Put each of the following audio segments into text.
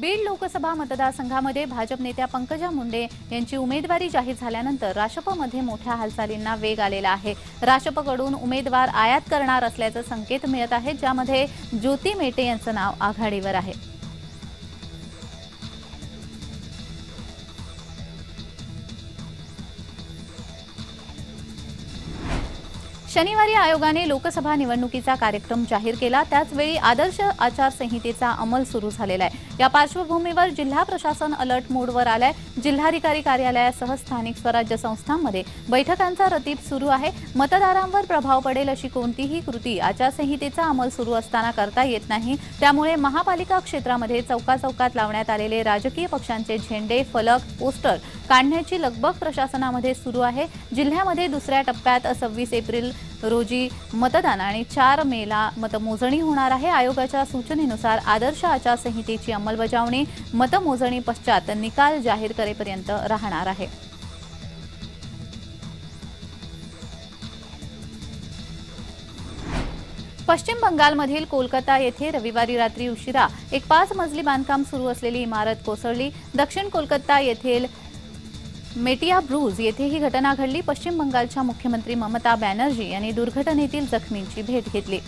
बीड लोकसभा मतदारसंघामध्ये भाजप नेत्या पंकजा मुंडे यांची उमेदवारी जाहीर झाल्यानंतर राष्ट्रपमध्ये मोठ्या हालचालींना वेग आलेला आहे। राष्ट्रपकडून उमेदवार आयात करणार असल्याचे संकेत मिळत आहेत, ज्यामध्ये ज्योती मेटे यांचे नाव आघाडीवर आहे। शनिवारी आयोगाने लोकसभा निवडणुकीचा कार्यक्रम जाहीर केला। त्याचवेळी आदर्श आचारसंहितेचा अंमल सुरू झालेला आहे। या पार्श्वभूमीवर जिल्हा प्रशासन अलर्ट मोडवर आलाय। जिल्हाधिकारी कार्यालयासह स्थानिक स्वराज्य संस्थांमध्ये बैठकांचा रतीब सुरू आहे। मतदारांवर प्रभाव पडेल अशी कोणतीही कृती आचारसंहितेचा अंमल सुरू असताना करता येत नाही। त्यामुळे महापालिका क्षेत्रामध्ये चौकाचौकात लावण्यात आलेले राजकीय पक्षांचे झेंडे, फलक, पोस्टर काढण्याची लगबग प्रशासनामध्ये सुरू आहे। जिल्ह्यामध्ये दुसऱ्या टप्प्यात 26 एप्रिल रोजी मतदान आणि 4 मेला मतमोजणी होणार आहे। आयोगाच्या सूचनेनुसार आदर्श आचारसंहितेची अंमलबजावणी मतमोजणी पश्चात निकाल जाहीर करेपर्यंत राहणार आहे। पश्चिम बंगालमधील कोलकाता येथे रविवारी रात्री उशिरा एक 5 मजली बांधकाम सुरू असलेली इमारत कोसळली। दक्षिण कोलकाता येथील मेटिया ब्रूज येथे ही घटना घडली। पश्चिम बंगालच्या मुख्यमंत्री ममता बॅनर्जी यांनी दुर्घटनेतील जखमींची भेट घेतली।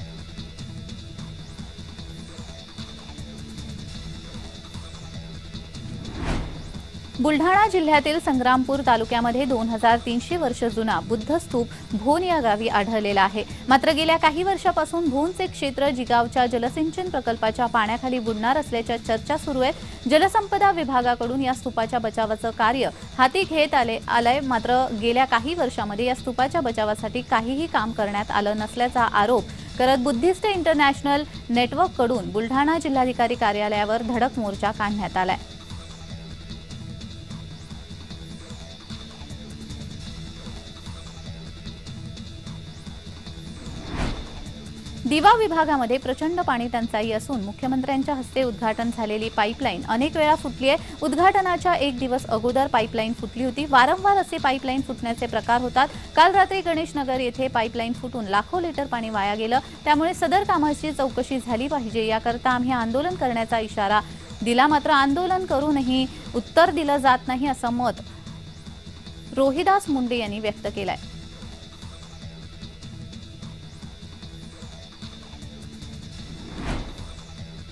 बुलढाणा जिल्ह्यातील संग्रामपूर तालुक्यामध्ये 2300 वर्ष जुना बुद्ध स्तूप भोन या गावी आढळलेला आहे। मात्र गेल्या काही वर्षापासून भोनचे क्षेत्र जिगावच्या जलसिंचन प्रकल्पाच्या पाण्याखाली बुडणार असल्याच्या चर्चा सुरू आहेत। जलसंपदा विभागाकडून या स्तूपाच्या बचावाचे कार्य हाती घेत आलंय। मात्र गेल्या काही वर्षांमध्ये या स्तूपाच्या बचावासाठी काहीही काम करण्यात आलं नसल्याचा आरोप करत बुद्धिस्ट इंटरनॅशनल नेटवर्ककडून बुलढाणा जिल्हाधिकारी कार्यालयावर धडक मोर्चा काढण्यात आलाय। दिवा विभागामध्ये प्रचंड पाणी टंचाई असून मुख्यमंत्र्यांच्या हस्ते उद्घाटन झालेली पाईपलाईन अनेक वेळा फुटली आहे। उद्घाटनाच्या एक दिवस अगोदर पाईपलाईन फुटली होती। वारंवार असे पाईपलाईन फुटण्याचे प्रकार होतात। काल रात्री गणेशनगर येथे पाईपलाईन फुटून लाखो लिटर पाणी वाया गेलं। त्यामुळे सदर कामाची चौकशी झाली पाहिजे, याकरता आम्ही आंदोलन करण्याचा इशारा दिला। मात्र आंदोलन करूनही उत्तर दिलं जात नाही असं मत रोहिदास मुंडे यांनी व्यक्त केलंय।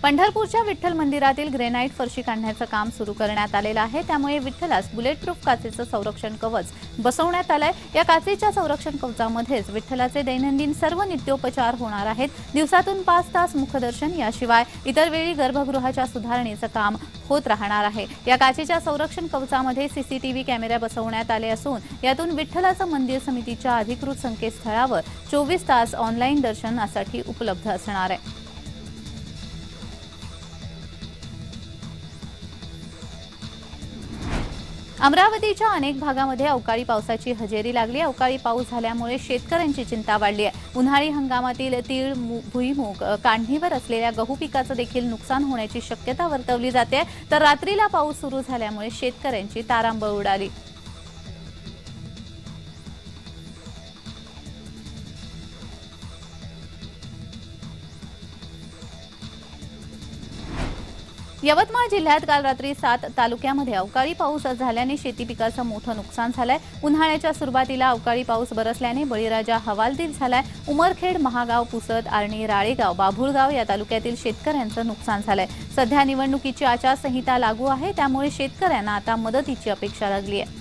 पंढरपूरच्या विठ्ठल मंदिरातील ग्रेनाइट फरशी काढण्याचं काम सुरू करण्यात आलेलं आहे। त्यामुळे विठ्ठलास बुलेटप्रूफ काचेचं संरक्षण कवच बसवण्यात आलंय। या काचेच्या संरक्षण कवचामध्येच विठ्ठलाचे दैनंदिन सर्व नित्योपचार होणार आहेत। दिवसातून 5 तास मुखदर्शन, याशिवाय इतर वेळी गर्भगृहाच्या सुधारणेचं काम होत राहणार आहे। या काचेच्या संरक्षण कवचामध्ये सीसीटीव्ही कॅमेरा बसवण्यात आले असून यातून विठ्ठलाचं मंदिर समितीच्या अधिकृत संकेतस्थळावर 24 तास ऑनलाईन दर्शनासाठी उपलब्ध असणार आहे। अमरावतीच्या अनेक भागामध्ये अवकाळी पावसाची हजेरी लागली। अवकाळी पाऊस झाल्यामुळे शेतकऱ्यांची चिंता वाढली आहे। उन्हाळी हंगामातील तीळ, भुईमूग काढणीवर असलेल्या गहू पिकाचं देखील नुकसान होण्याची शक्यता वर्तवली जाते। तर रात्रीला पाऊस सुरू झाल्यामुळे शेतकऱ्यांची तारांबळ उडाली। यवतमाळ जिल्ह्यात काल रात्री 7 तालुक्यामध्ये अवकाळी पाऊस झाल्याने शेती पिकाचं मोठं नुकसान झालंय। उन्हाळ्याच्या सुरुवातीला अवकाळी पाऊस बरसल्याने बळीराजा हवालदिल झालाय। उमरखेड, महागाव, पुसद, आर्णी, राळेगाव, बाभुळगाव या तालुक्यातील शेतकऱ्यांचं नुकसान झालंय। सध्या निवडणुकीची आचारसंहिता लागू आहे, त्यामुळे शेतकऱ्यांना आता मदतीची अपेक्षा लागली आहे।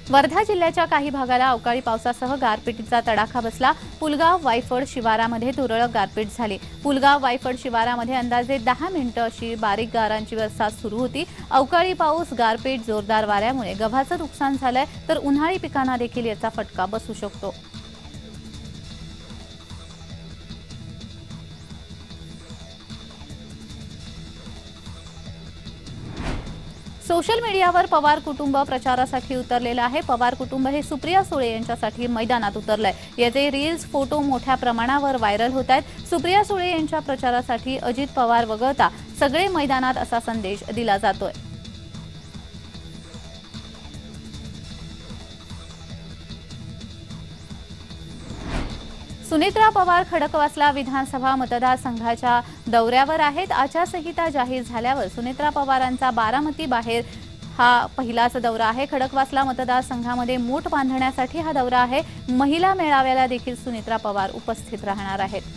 वर्धा जिल्ह्याच्या काही भागाला अवकाळी पावसासह गारपिटीचा तडाखा बसला। पुलगाव, वायफड शिवारामध्ये तुरळक गारपीट झाली। पुलगाव, वायफड शिवारामध्ये अंदाजे 10 मिनिटं अशी बारीक गारांची बरसात सुरू होती। अवकाळी पाऊस, गारपीट, जोरदार वाऱ्यामुळे गव्हाचं नुकसान झालंय, तर उन्हाळी पिकांना देखील याचा फटका बसू शकतो। सोशल मीडियावर पवार कुटुंब प्रचारासाठी उतरलेलं आहे। पवार कुटुंब हे सुप्रिया सुळे यांच्यासाठी मैदानात उतरलंय। याचे रील्स फोटो मोठ्या प्रमाणावर व्हायरल होत आहेत। सुप्रिया सुळे यांच्या प्रचारासाठी अजित पवार वगळता सगळे मैदानात असा संदेश दिला जातोय। सुनेत्रा पवार खडकवासला विधानसभा मतदारसंघाच्या दौऱ्यावर आहेत। आचारसंहिता जाहीर झाल्यावर सुनेत्रा पवारांचा बारामती बाहेर हा पहिलाच दौरा आहे। खडकवासला मतदारसंघामध्ये मोठ बांधण्यासाठी हा दौरा आहे। महिला मेळाव्याला देखील सुनेत्रा पवार उपस्थित राहणार आहेत।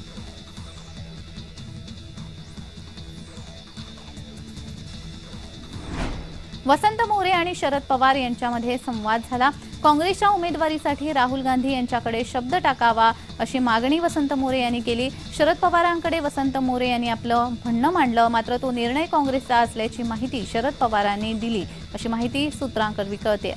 वसंत मोरे आणि शरद पवार यांच्यामध्ये संवाद झाला। काँग्रेसच्या उमेदवारीसाठी राहुल गांधी यांच्याकडे शब्द टाकावा अशी मागणी वसंत मोरे यांनी केली। शरद पवारांकडे वसंत मोरे यांनी आपलं म्हणणं मांडलं, मात्र तो निर्णय काँग्रेसचा असल्याची माहिती शरद पवारांनी दिली अशी माहिती सूत्रांकडून कळते।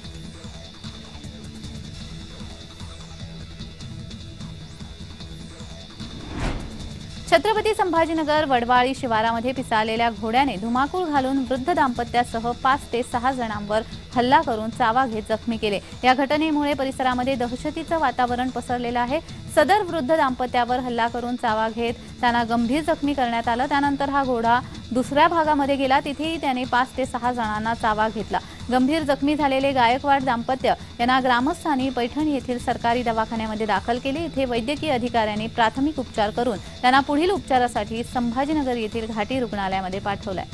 छत्रपती संभाजीनगर वडवाळी शिवारामध्ये पिसाळलेल्या घोड्याने धुमाकूळ घालून वृद्ध दाम्पत्यासह 5 ते 6 जणांवर हल्ला करून चावा घेत जखमी केले। या घटनेमुळे परिसरामध्ये दहशतीचं वातावरण पसरलेलं आहे। सदर वृद्ध दाम्पत्यावर हल्ला करून चावा घेत त्यांना गंभीर जखमी करण्यात आलं। त्यानंतर हा घोडा दुसऱ्या भागामध्ये गेला, तिथेही त्याने 5 ते 6 जणांना चावा घेतला। गंभीर जखमी झालेले गायकवाड दाम्पत्य यांना ग्रामस्थांनी पैठण येथील सरकारी दवाखान्यामध्ये दाखल केले। इथे वैद्यकीय अधिकाऱ्यांनी प्राथमिक उपचार करून त्यांना पुढील उपचारासाठी संभाजीनगर येथील घाटी रुग्णालयामध्ये पाठवलंय।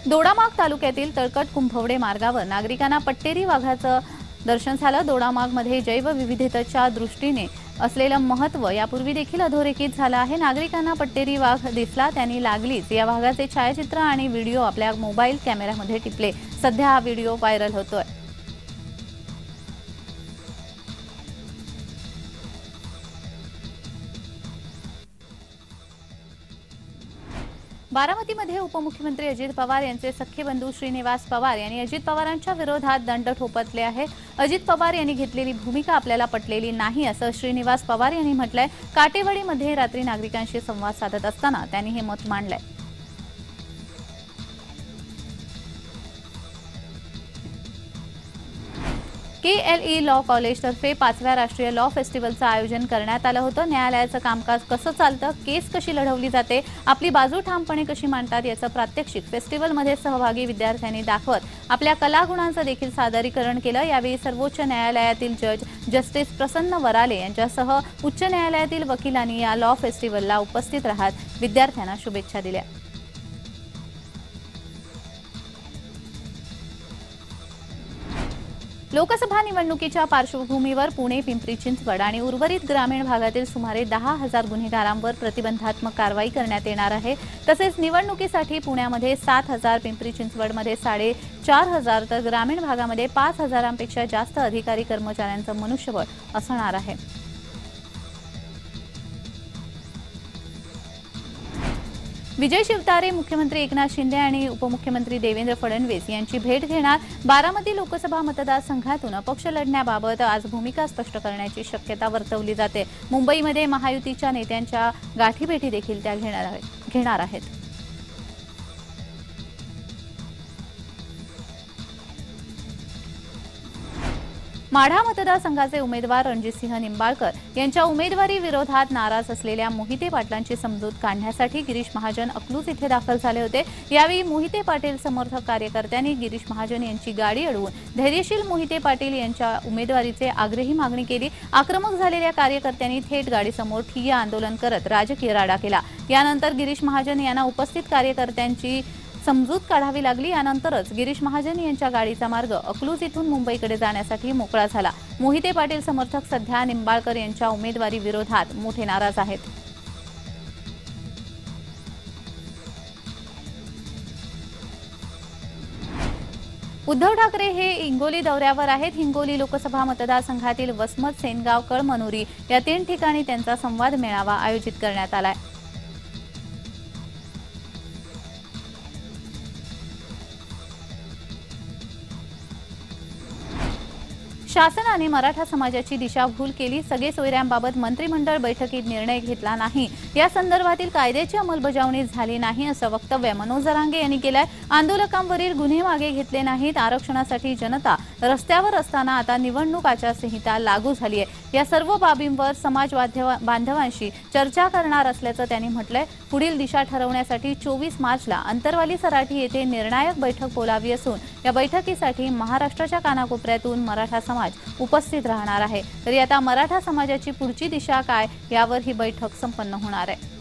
दोडामार्ग तालुक्यातील तळकट कुंभवडे मार्गावर नागरिकांना पट्टेरी वाघाचं दर्शन झालं। दोडामार्गमध्ये जैवविविधतेच्या दृष्टीने असलेलं महत्त्व यापूर्वी देखील अधोरेखित झालं आहे। नागरिकांना पट्टेरी वाघ दिसला, त्यांनी लागलीच या वाघाचे छायाचित्र आणि व्हिडिओ आपल्या मोबाईल कॅमेऱ्यामध्ये टिपले। सध्या हा व्हिडिओ व्हायरल होतोय। बारामतीमध्ये उपमुख्यमंत्री अजित पवार यांचे सख्खे बंधू श्रीनिवास पवार यांनी अजित पवारांच्या विरोधात दंड ठोपटले आहे। अजित पवार यांनी घेतलेली भूमिका आपल्याला पटलेली नाही असं श्रीनिवास पवार यांनी म्हटलंय। काटेवाडीमध्ये रात्री नागरिकांशी संवाद साधत असताना त्यांनी हे मत मांडलंय। KLE लॉ कॉलेजतर्फे 5व्या राष्ट्रीय लॉ फेस्टिवलचं आयोजन करण्यात आलं होतं। न्यायालयाचं कामकाज कसं चालतं, केस कशी लढवली जाते, आपली बाजू ठामपणे कशी मांडतात याचं प्रात्यक्षिक फेस्टिवलमध्ये सहभागी विद्यार्थ्यांनी दाखवत आपल्या कलागुणांचं देखील सादरीकरण केलं। यावेळी सर्वोच्च न्यायालयातील जज जस्टिस प्रसन्न वराले यांच्यासह उच्च न्यायालयातील वकिलांनी या लॉ फेस्टिवलला उपस्थित राहत विद्यार्थ्यांना शुभेच्छा दिल्या। लोकसभा निवडणुकीच्या पार्श्वभूमीवर पुणे, पिंपरी चिंचवड आणि उर्वरित ग्रामीण भागातील सुमारे 10,000 गुन्हेगारांवर प्रतिबंधात्मक कारवाई करण्यात येणार आहे। तसेच निवडणुकीसाठी पुण्यामध्ये 7,000, पिंपरी चिंचवडमध्ये 4,500 तर ग्रामीण भागामध्ये 5,000पेक्षा जास्त अधिकारी कर्मचाऱ्यांचं मनुष्यबळ असणार आहे। विजय शिवतारे मुख्यमंत्री एकनाथ शिंदे आणि उपमुख्यमंत्री देवेंद्र फडणवीस यांची भेट घेणार। बारामती लोकसभा मतदारसंघातून अपक्ष लढण्याबाबत आज भूमिका स्पष्ट करण्याची शक्यता वर्तवली जाते। मुंबईमध्ये महायुतीच्या नेत्यांच्या गाठीभेटी देखील त्या घेणार आहेत। माढा मतदारसंघाचे उमेदवार रणजितसिंह निंबाळकर यांच्या उमेदवारी विरोधात नाराज असलेल्या मोहिते पाटलांची समजूत काढण्यासाठी गिरीश महाजन अकलूज येथे दाखल झाले होते। यावेळी मोहिते पाटील समर्थक कार्यकर्त्यांनी गिरीश महाजन यांची गाडी अडवून धैर्यशील मोहिते पाटील यांच्या उमेदवारीची आग्रही मागणी केली। आक्रमक झालेल्या कार्यकर्त्यांनी थेट गाडीसमोर ठिय्या आंदोलन करत राजकीय राडा केला। यानंतर गिरीश महाजन यांना उपस्थित कार्यकर्त्यांची समजूत काढावी लागली। यानंतरच गिरीश महाजन यांच्या गाडीचा मार्ग अकलूज इथून मुंबईकडे जाण्यासाठी मोकळा झाला। मोहिते पाटील समर्थक सध्या निंबाळकर यांच्या उमेदवारी विरोधात मोठे नाराज आहेत। उद्धव ठाकरे हे हिंगोली दौऱ्यावर आहेत। हिंगोली लोकसभा मतदारसंघातील वसमत, सेनगाव, कळमनुरी या 3 ठिकाणी त्यांचा संवाद मेळावा आयोजित करण्यात आलाय। शासनाने मराठा समाजाची दिशाभूल केली, सगळे सोयऱ्यांबाबत मंत्रिमंडळ बैठकीत निर्णय घेतला नाही, या संदर्भातील कायद्याची अंमलबजावणी झाली नाही असं वक्तव्य मनोज जरांगे यांनी केलंय। आंदोलकांवरील गुन्हे मागे घेतले नाहीत, आरक्षणासाठी जनता रस्त्यावर असताना आता निवडणूक आचारसंहिता लागू झाली आहे, या सर्व बाबींवर समाज बांधवांशी चर्चा करणार असल्याचं त्यांनी म्हटलंय। पुढील दिशा ठरवण्यासाठी 24 मार्चला अंतरवाली सराठी येथे निर्णायक बैठक बोलावी असून या बैठकीसाठी महाराष्ट्राच्या कानाकोपऱ्यातून मराठा समाज उपस्थित राहणार आहे। तरी आता मराठा समाजाची पुढची दिशा काय यावर ही बैठक संपन्न होणार आहे।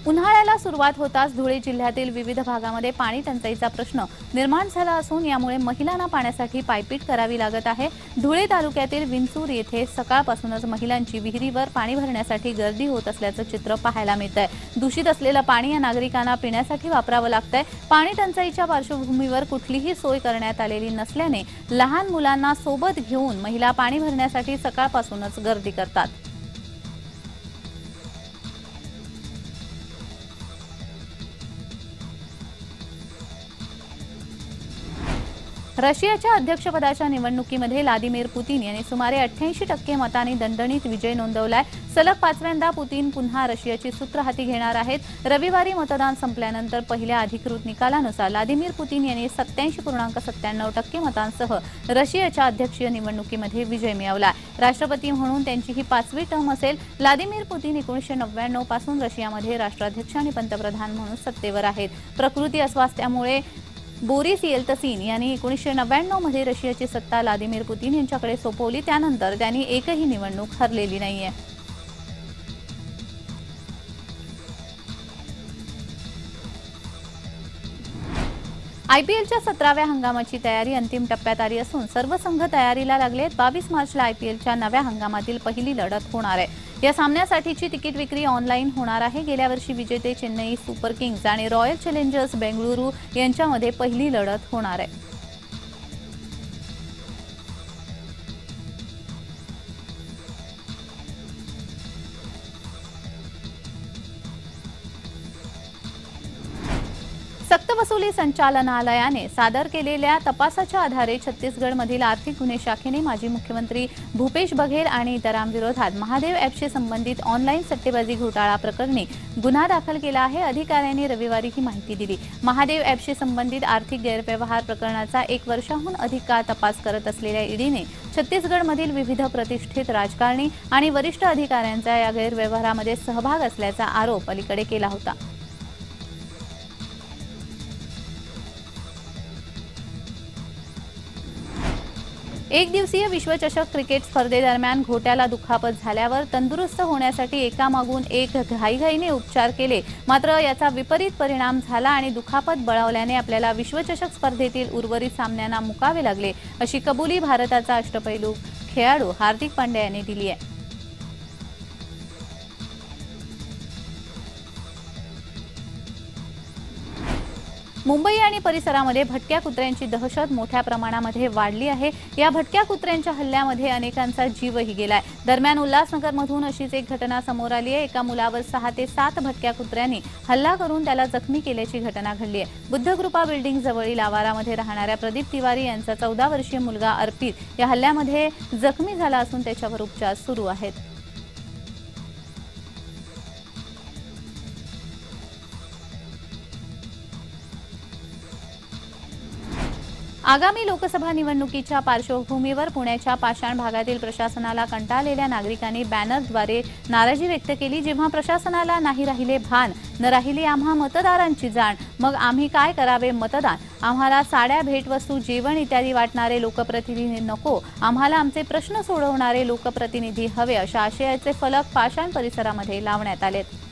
उन्हाळ्याला सुरुवात होताच धुळे जिल्ह्यातील विविध भागामध्ये पाणी टंचाईचा प्रश्न निर्माण झाला असून यामुळे महिलांना पाण्यासाठी पायपीट करावी लागत आहे। धुळे तालुक्यातील विंचूर येथे सकाळपासूनच महिलांची विहिरीवर पाणी भरण्यासाठी गर्दी होत असल्याचं चित्र पाहायला मिळतंय। दूषित असलेलं पाणी या नागरिकांना पिण्यासाठी वापरावं लागतंय। पाणी टंचाईच्या पार्श्वभूमीवर कुठलीही सोय करण्यात आलेली नसल्याने लहान मुलांना सोबत घेऊन महिला पाणी भरण्यासाठी सकाळपासूनच गर्दी करतात। रशियाच्या अध्यक्षपदाच्या निवडणुकीमध्ये व्लादिमीर पुतिन यांनी सुमारे 88% मतांनी दणदणीत विजय नोंदवलाय। सलग 5व्यांदा पुतिन पुन्हा रशियाची सूत्र हाती घेणार आहेत। रविवारी मतदान संपल्यानंतर पहिल्या अधिकृत निकालानुसार व्लादिमीर पुतिन यांनी 87.97% मतांसह रशियाच्या अध्यक्षीय निवडणुकीमध्ये विजय मिळवला। राष्ट्रपती म्हणून त्यांची ही 5वी टर्म असेल। व्लादिमीर पुतिन 1999 पासून रशियामध्ये राष्ट्राध्यक्ष आणि पंतप्रधान म्हणून सत्तेवर आहेत। प्रकृती अस्वास्थ्यामुळे बोरिस येल्तसिन यांनी 1999 मध्ये रशियाची सत्ता व्लादिमीर पुतिन यांच्याकडे सोपवली, त्यानंतर त्यांनी एकही निवडणूक हरलेली नाहीये। आयपीएलच्या 17व्या हंगामाची तयारी अंतिम टप्प्यात आली असून सर्व संघ तयारीला लागलेत। 22 मार्चला आयपीएलच्या नव्या हंगामातील पहिली लढत होणार आहे। या सामन्यासाठीची तिकीट विक्री ऑनलाईन होणार आहे। गेल्या वर्षी विजेते चेन्नई सुपर किंग्स आणि रॉयल चॅलेंजर्स बेंगळुरू यांच्यामध्ये पहिली लढत होणार आहे। सक्तवसुली संचालनालयाने सादर केलेल्या तपासाच्या आधारे छत्तीसगडमधील आर्थिक गुन्हे शाखेने माजी मुख्यमंत्री भूपेश बघेल आणि इतरांविरोधात महादेव ॲपशी संबंधित ऑनलाईन सट्टेबाजी घोटाळा प्रकरणी गुन्हा दाखल केला आहे। अधिकाऱ्यांनी रविवारी ही माहिती दिली। महादेव ॲपशी संबंधित आर्थिक गैरव्यवहार प्रकरणाचा 1 वर्षाहून अधिक काळ तपास करत असलेल्या ईडीने छत्तीसगडमधील विविध प्रतिष्ठित राजकारणी आणि वरिष्ठ अधिकाऱ्यांचा या गैरव्यवहारामध्ये सहभाग असल्याचा आरोप अलीकडे केला होता। एक दिवसीय विश्वचषक क्रिकेट स्पर्धेदरम्यान घोट्याला दुखापत झाल्यावर तंदुरुस्त होण्यासाठी एकामागून एक घाईघाईने उपचार केले, मात्र याचा विपरीत परिणाम झाला आणि दुखापत बळावल्याने आपल्याला विश्वचषक स्पर्धेतील उर्वरित सामन्यांना मुकावे लागले, अशी कबुली भारताचा अष्टपैलू खेळाडू हार्दिक पांड्या यांनी दिली आहे। मुंबई आणि परिसरामध्ये भटक्या कुत्र्यांची दहशत मोठ्या प्रमाणामध्ये वाढली आहे। या भटक्या कुत्र्यांच्या हल्ल्यामध्ये अनेकांचा जीवही गेलाय। दरम्यान उल्हासनगरमधून अशीच एक घटना समोर आली आहे। एका मुलावर 6 ते 7 भटक्या कुत्र्यांनी हल्ला करून त्याला जखमी केल्याची घटना घडली आहे। बुद्धकृपा बिल्डिंग जवळील आवारामध्ये राहणाऱ्या प्रदीप तिवारी यांचा 14 वर्षीय मुलगा अर्पित या हल्ल्यामध्ये जखमी झाला असून त्याच्यावर उपचार सुरू आहेत। आगामी लोकसभा निवडणुकीच्या पार्श्वभूमीवर पुण्याच्या पाषाण भागातील प्रशासनाला कंटाळलेल्या नागरिकांनी बॅनरद्वारे नाराजी व्यक्त केली। जेव्हा प्रशासनाला नाही राहिले भान, न राहिली आम्हा मतदारांची जाण, मग आम्ही काय करावे मतदान। आम्हाला साड्या, भेटवस्तू, जेवण इत्यादी वाटणारे लोकप्रतिनिधी नको, आम्हाला आमचे प्रश्न सोडवणारे लोकप्रतिनिधी हवे, अशा आशयाचे फलक पाषाण परिसरामध्ये लावण्यात आलेत।